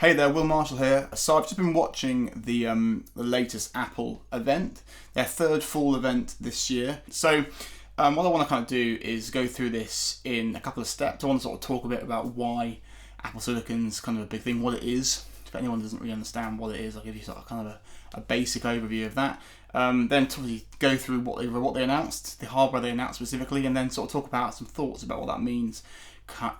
Hey there, Will Marshall here. So I've just been watching the latest Apple event, their third full event this year. So what I want to kind of do is go through this in a couple of steps. I want to sort of talk a bit about why Apple Silicon's kind of a big thing, what it is. If anyone doesn't really understand what it is, I'll give you sort of kind of a basic overview of that. Then totally go through what they announced, the hardware they announced specifically, and then sort of talk about some thoughts about what that means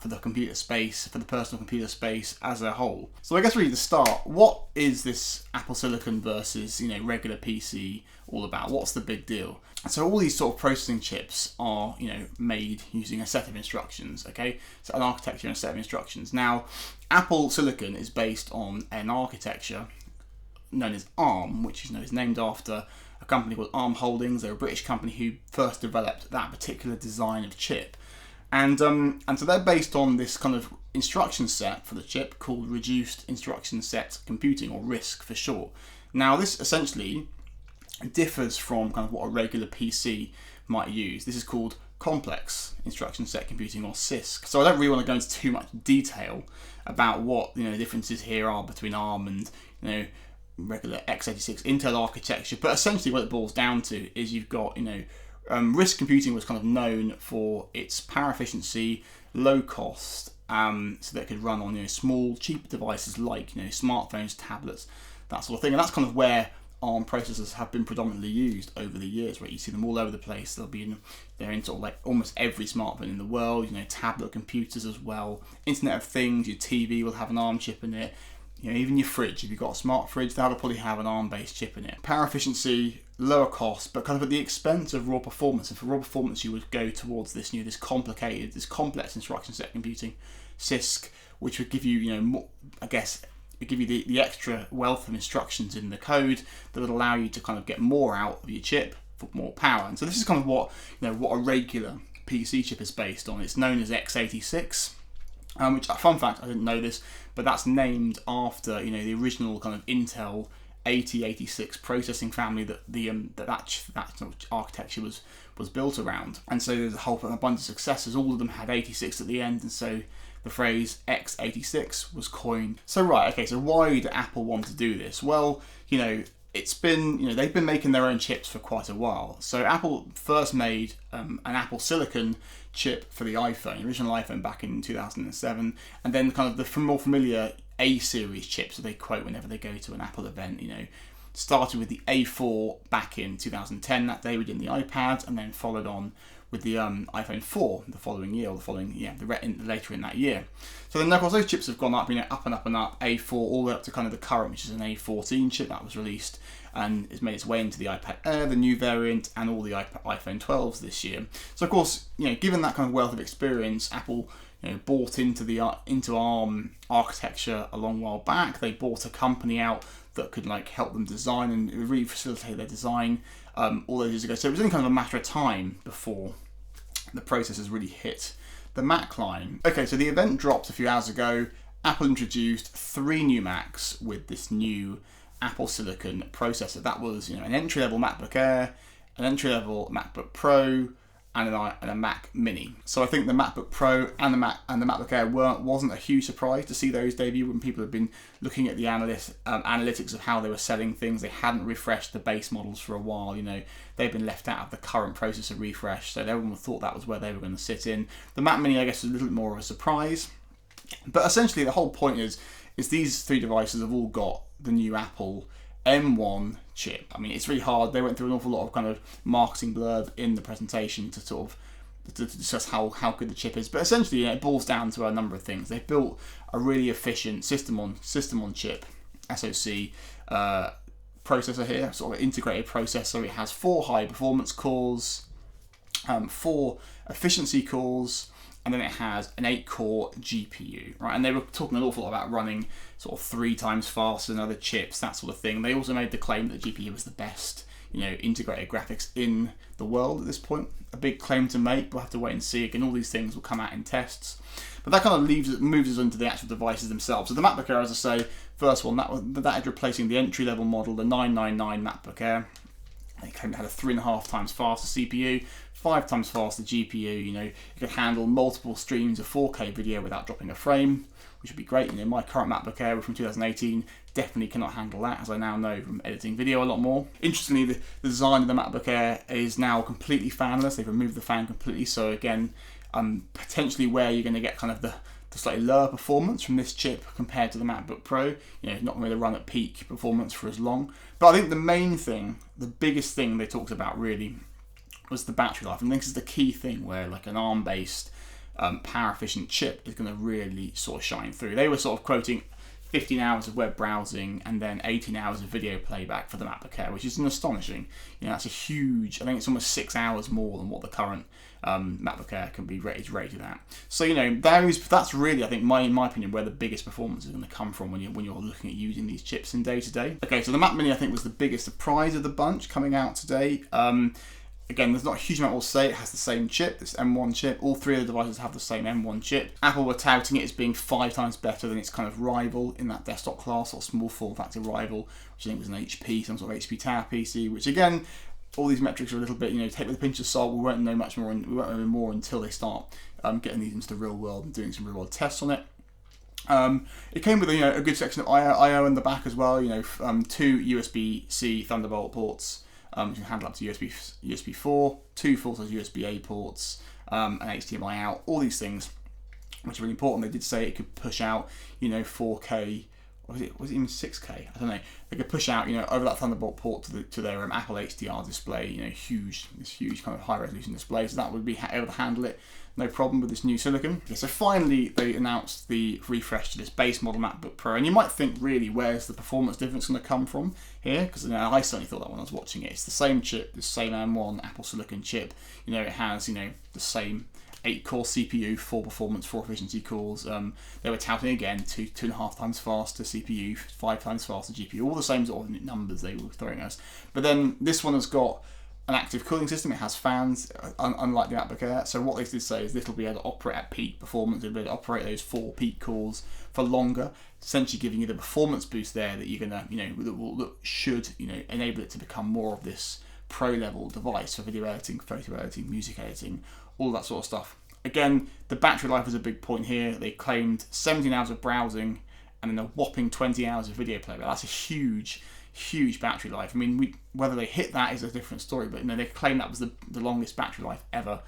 for the computer space, for the personal computer space as a whole. So I guess really to start, what is this Apple Silicon versus regular PC all about? What's the big deal? So all these sort of processing chips are made using a set of instructions, okay? So an architecture and a set of instructions. Now, Apple Silicon is based on an architecture known as ARM, which is named after a company called ARM Holdings. They're a British company who first developed that particular design of chip. And so they're based on this kind of instruction set for the chip called Reduced Instruction Set Computing, or RISC for short. Now this essentially differs from kind of what a regular PC might use. This is called Complex Instruction Set Computing, or CISC. So I don't really want to go into too much detail about what the differences here are between ARM and regular x86 Intel architecture, but essentially what it boils down to is you've got RISC computing was kind of known for its power efficiency, low cost, so that it could run on small, cheap devices like smartphones, tablets, that sort of thing. And that's kind of where ARM processors have been predominantly used over the years, right? You see them all over the place. They're in sort of like almost every smartphone in the world. Tablet computers as well. Internet of Things. Your TV will have an ARM chip in it. Even your fridge, if you've got a smart fridge, that'll probably have an ARM-based chip in it. Power efficiency, lower cost, but kind of at the expense of raw performance. And for raw performance, you would go towards this this complex instruction set computing, CISC, which would give you, more, I guess, it give you the extra wealth of instructions in the code that would allow you to kind of get more out of your chip for more power. And so this is kind of what what a regular PC chip is based on. It's known as x86. Which, fun fact, I didn't know this, but that's named after the original kind of Intel 8086 processing family that that architecture was built around. And so there's a bunch of successors. All of them had 86 at the end, and so the phrase x86 was coined. So so why did Apple want to do this? Well, it's been they've been making their own chips for quite a while. So Apple first made an Apple Silicon chip for the iPhone, original iPhone, back in 2007, and then kind of the more familiar A series chips that they quote whenever they go to an Apple event. Started with the A4 back in 2010. That day we did the iPad, and then followed on with the iPhone 4 the following year, or later in that year. So then, of course, those chips have gone up, up and up and up. A4 all the way up to kind of the current, which is an A14 chip that was released and it's made its way into the iPad Air, the new variant, and all the iPhone 12s this year. So of course, given that kind of wealth of experience, Apple bought into ARM architecture a long while back. They bought a company out that could help them design and really facilitate their design all those years ago. So it was only kind of a matter of time before the processors really hit the Mac line. Okay, so the event dropped a few hours ago. Apple introduced 3 new Macs with this new Apple Silicon processor. That was an entry-level MacBook Air, an entry-level MacBook Pro, and a Mac Mini. So I think the MacBook Pro and the MacBook Air wasn't a huge surprise to see those debut when people had been looking at the analytics of how they were selling things. They hadn't refreshed the base models for a while. They've been left out of the current processor refresh, so everyone thought that was where they were going to sit in. The Mac Mini, I guess, was a little bit more of a surprise. But essentially, the whole point is these 3 devices have all got the new Apple M1 chip. I mean, it's really hard. They went through an awful lot of kind of marketing blurb in the presentation to discuss how good the chip is. But essentially, it boils down to a number of things. They've built a really efficient system on chip SoC processor here, sort of an integrated processor. It has 4 high performance cores, 4 efficiency cores, and then it has an 8-core GPU, right? And they were talking an awful lot about running sort of 3 times faster than other chips, that sort of thing. They also made the claim that the GPU was the best, integrated graphics in the world at this point. A big claim to make. We'll have to wait and see. Again, all these things will come out in tests. But that kind of moves us into the actual devices themselves. So the MacBook Air, as I say, first one, that is replacing the entry-level model, the 999 MacBook Air. They claimed it had a 3.5 times faster CPU, 5 times faster GPU. You know, it could handle multiple streams of 4K video without dropping a frame, which would be great. You know, my current MacBook Air from 2018 definitely cannot handle that, as I now know from editing video a lot more. Interestingly, the design of the MacBook Air is now completely fanless. They've removed the fan completely, so again, potentially where you're going to get kind of the slightly lower performance from this chip compared to the MacBook Pro. You know, it's not going to run at peak performance for as long. But I think the main thing, the biggest thing they talked about really was the battery life. And this is the key thing where like an ARM-based power efficient chip is going to really sort of shine through. They were sort of quoting 15 hours of web browsing and then 18 hours of video playback for the MacBook Air, which is an astonishing. You know, that's a huge, I think it's almost 6 hours more than what the current MacBook Air can be rated at. So, you know, that's really, I think, in my opinion, where the biggest performance is going to come from when you're looking at using these chips in day to day. Okay, so the Mac Mini, I think, was the biggest surprise of the bunch coming out today. Again, there's not a huge amount more to say. It has the same chip, this M1 chip. All three of the devices have the same M1 chip. Apple were touting it as being 5 times better than its kind of rival in that desktop class, or small form factor rival, which I think was an HP, some sort of HP Tower PC, which again, all these metrics are a little bit, you know, take with a pinch of salt. We won't know much more, we won't know more until they start getting these into the real world and doing some real world tests on it. It came with a good section of I/O in the back as well. You know, 2 USB-C Thunderbolt ports. You can handle up to USB 4, 2 full-size USB-A ports, and HDMI out. All these things, which are really important. They did say it could push out, you know, 4K. Was it even 6K? I don't know. They could push out, you know, over that Thunderbolt port to their Apple HDR display. You know, this huge kind of high resolution display. So that would be able to handle it, no problem with this new silicon. Okay, so finally, they announced the refresh to this base model MacBook Pro, and you might think, really, where's the performance difference going to come from here? Because, you know, I certainly thought that when I was watching it. It's the same chip, the same M1 Apple Silicon chip. You know, it has, you know, the same 8-core CPU, 4 performance, 4 efficiency cores. They were touting again 2.5 times faster CPU, 5 times faster GPU, all the same sort of numbers they were throwing us. But then this one has got an active cooling system. It has fans, unlike the MacBook Air. So what they did say is this will be able to operate at peak performance. It'll be able to operate those 4 peak cores for longer, essentially giving you the performance boost there that you're gonna, you know, that should, you know, enable it to become more of this pro-level device for video editing, photo editing, music editing, all that sort of stuff. Again, the battery life is a big point here. They claimed 17 hours of browsing and then a whopping 20 hours of video playback. That's a huge battery life. I mean, whether they hit that is a different story, but you know, they claim that was the longest battery life ever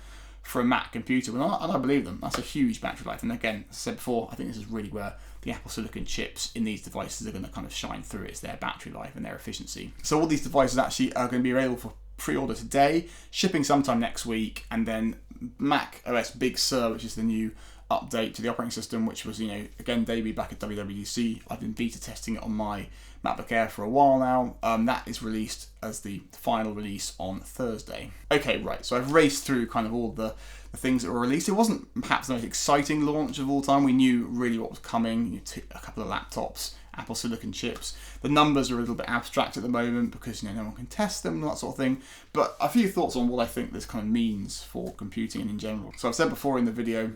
for a Mac computer, and I believe them. That's a huge battery life. And again, as I said before, I think this is really where the Apple Silicon chips in these devices are going to kind of shine through. It's their battery life and their efficiency. So all these devices actually are going to be available for pre-order today, shipping sometime next week, and then Mac OS Big Sur, which is the new update to the operating system, which was, you know, again debuted back at WWDC. I've been beta testing it on my MacBook Air for a while now. That is released as the final release on Thursday. Okay, right, so I've raced through kind of all the things that were released. It wasn't perhaps the most exciting launch of all time. We knew really what was coming. You know, a couple of laptops, Apple Silicon chips. The numbers are a little bit abstract at the moment because, you know, no one can test them and that sort of thing. But a few thoughts on what I think this kind of means for computing and in general. So I've said before in the video,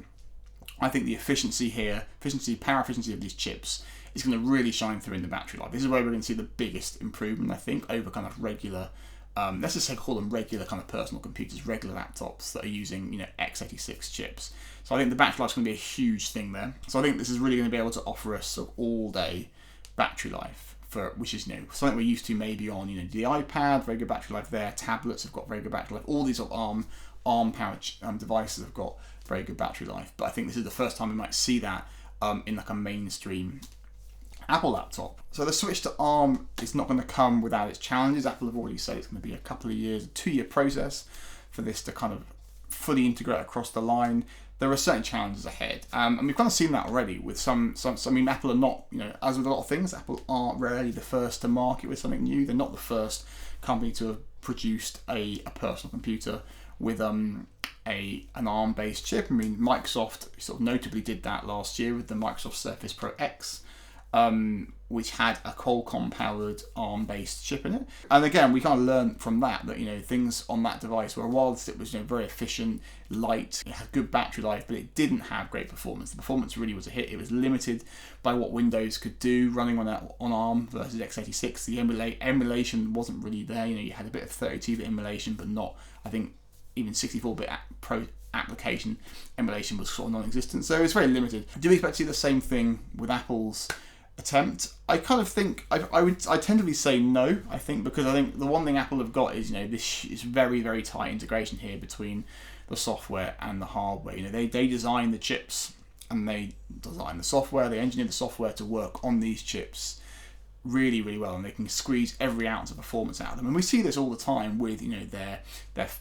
I think the efficiency here, power efficiency of these chips is going to really shine through in the battery life. This is where we're going to see the biggest improvement, I think, over kind of regular, let's just say call them regular kind of personal computers, regular laptops that are using, you know, x86 chips. So I think the battery life is going to be a huge thing there. So I think this is really going to be able to offer us sort of all-day battery life, for which is, you know, something we're used to maybe on, you know, the iPad, very good battery life there. Tablets have got very good battery life. All these sort of ARM powered devices have got very good battery life. But I think this is the first time we might see that in like a mainstream Apple laptop. So the switch to ARM is not going to come without its challenges. Apple have already said it's going to be a couple of years, a 2-year process for this to kind of fully integrate across the line. There are certain challenges ahead, and we've kind of seen that already with some. I mean, Apple are not, you know, as with a lot of things, Apple aren't rarely the first to market with something new. They're not the first company to have produced a personal computer with an ARM-based chip. I mean, Microsoft sort of notably did that last year with the Microsoft Surface Pro X. which had a Qualcomm-powered ARM-based chip in it. And again, we kind of learned from that things on that device were, whilst it was very efficient, light, it had good battery life, but it didn't have great performance. The performance really was a hit. It was limited by what Windows could do running on ARM versus x86. The emulation wasn't really there. You had a bit of 32-bit emulation, but not, I think, even 64-bit Pro application emulation was sort of non-existent. So it's very limited. Do we expect to see the same thing with Apple's attempt? I kind of think I tentatively say no. I think because I think the one thing Apple have got is this is very, very tight integration here between the software and the hardware. They design the chips and they design the software. They engineer the software to work on these chips really, really well, and they can squeeze every ounce of performance out of them. And we see this all the time with their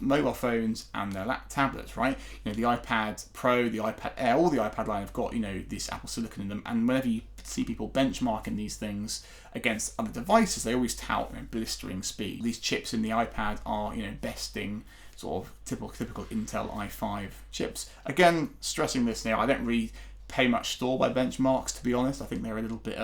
mobile phones and their tablets, right? The iPad Pro, the iPad Air, all the iPad line have got this Apple Silicon in them. And whenever you see people benchmarking these things against other devices, they always tout blistering speed. These chips in the iPad are besting sort of typical Intel i5 chips. Again, stressing this now, I don't really pay much store by benchmarks, to be honest. I think they're a little bit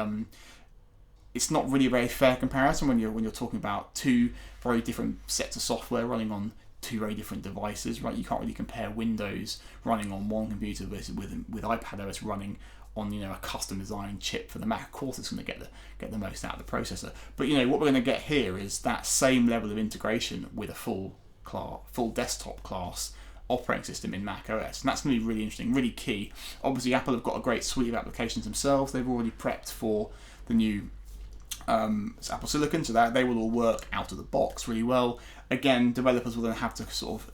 it's not really a very fair comparison when you're talking about two very different sets of software running on two very different devices, right? You can't really compare Windows running on one computer with iPadOS running on a custom designed chip for the Mac. Of course, it's going to get the most out of the processor. But what we're going to get here is that same level of integration with a full desktop class operating system in Mac OS, and that's going to be really interesting, really key. Obviously, Apple have got a great suite of applications themselves. They've already prepped for the new Apple Silicon, so that they will all work out of the box really well. Again, developers will then have to sort of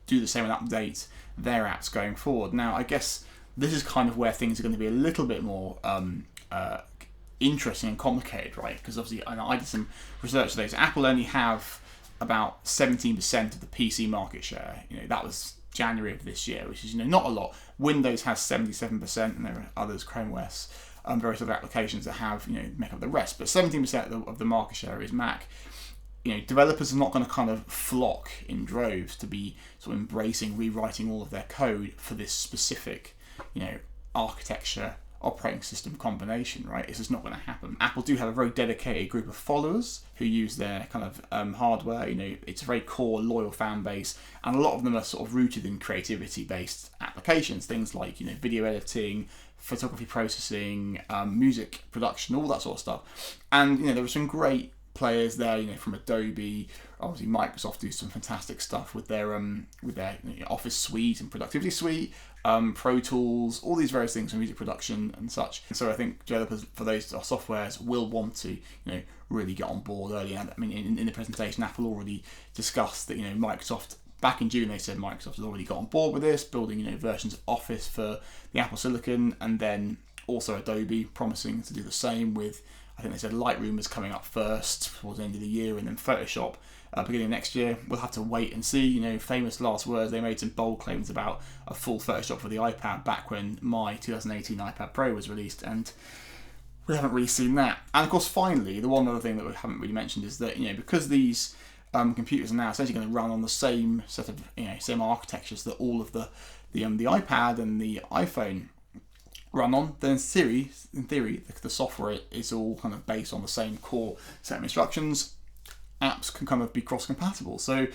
do the same and update their apps going forward. Now, I guess this is kind of where things are going to be a little bit more interesting and complicated, right? Because obviously, I did some research today. So Apple only have about 17% of the PC market share. That was January of this year, which is not a lot. Windows has 77%, and there are others, Chrome OS, various other applications that have make up the rest. But 17% of the market share is Mac. Developers are not going to kind of flock in droves to be sort of embracing rewriting all of their code for this specific architecture operating system combination, right? It's just not going to happen. Apple do have a very dedicated group of followers who use their kind of hardware. It's a very core, loyal fan base, and a lot of them are sort of rooted in creativity-based applications, things like video editing, photography processing, music production, all that sort of stuff. And there are some great players there, from Adobe. Obviously, Microsoft do some fantastic stuff with their Office suite and productivity suite, Pro Tools, all these various things for music production and such. And so I think developers for those softwares will want to really get on board early. And I mean, in the presentation, Apple already discussed that Microsoft. Back in June, they said Microsoft has already got on board with this, building versions of Office for the Apple Silicon, and then also Adobe promising to do the same with, I think they said Lightroom is coming up first towards the end of the year, and then Photoshop beginning of next year. We'll have to wait and see. Famous last words. They made some bold claims about a full Photoshop for the iPad back when my 2018 iPad Pro was released, and we haven't really seen that. And of course, finally, the one other thing that we haven't really mentioned is that because these computers are now essentially going to run on the same set of same architectures that all of the iPad and the iPhone run on, then in theory the software is all kind of based on the same core set of instructions. Apps can kind of be cross-compatible, so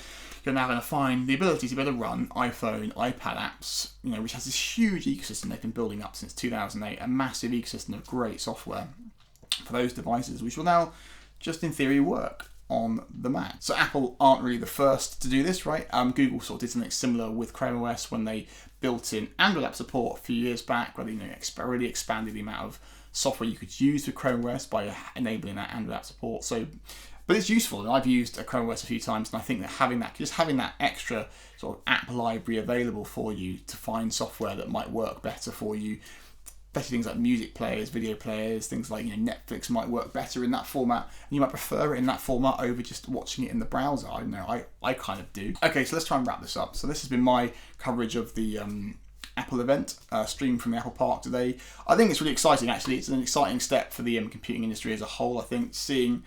you're now going to find the ability to be able to run iPhone, iPad apps, which has this huge ecosystem they've been building up since 2008, a massive ecosystem of great software for those devices, which will now just in theory work on the Mac. So Apple aren't really the first to do this, right? Google sort of did something similar with Chrome OS when they built in Android app support a few years back, where they really expanded the amount of software you could use with Chrome OS by enabling that Android app support. So, but it's useful, and I've used a Chrome OS a few times, and I think that having that extra sort of app library available for you to find software that might work better for you, especially things like music players, video players, things like Netflix might work better in that format, and you might prefer it in that format over just watching it in the browser. I don't know, I kind of do. Okay, so let's try and wrap this up. So this has been my coverage of the Apple event, streamed from the Apple Park today. I think it's really exciting, actually. It's an exciting step for the computing industry as a whole. I think seeing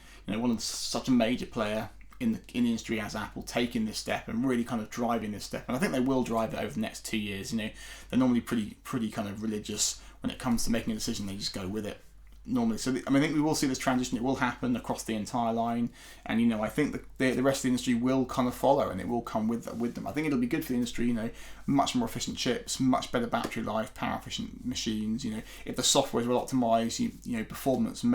such a major player in the industry as Apple taking this step and really kind of driving this step, and I think they will drive it over the next 2 years. They're normally pretty kind of religious when it comes to making a decision. They just go with it. normally. So I think we will see this transition. It will happen across the entire line, and you know, I think the rest of the industry will kind of follow, and it will come with them. I think it'll be good for the industry. You know, much more efficient chips, much better battery life, power efficient machines. You know, if the software is well optimized, you know, performance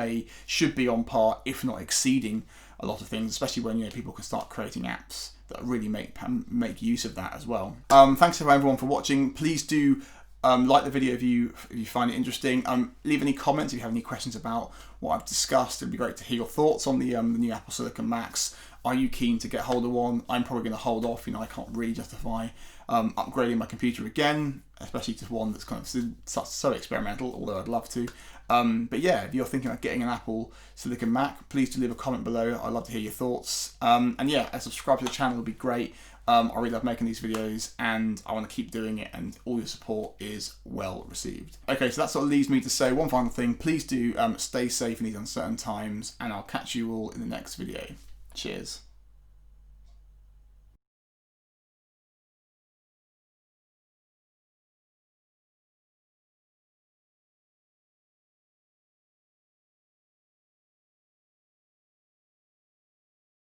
should be on par, if not exceeding a lot of things, especially when, you know, people can start creating apps that really make use of that as well. Thanks everyone for watching. Please do like the video if you find it interesting. Leave any comments if you have any questions about what I've discussed. It'd be great to hear your thoughts on the new Apple Silicon Macs. Are you keen to get hold of one? I'm probably going to hold off. You know, I can't really justify upgrading my computer again, especially to one that's kind of so experimental, although I'd love to. But yeah, if you're thinking about getting an Apple Silicon Mac, please do leave a comment below. I'd love to hear your thoughts. And yeah, subscribe to the channel would be great. I really love making these videos, and I want to keep doing it, and all your support is well received. Okay, so that sort of leaves me to say one final thing. Please do stay safe in these uncertain times, and I'll catch you all in the next video. Cheers.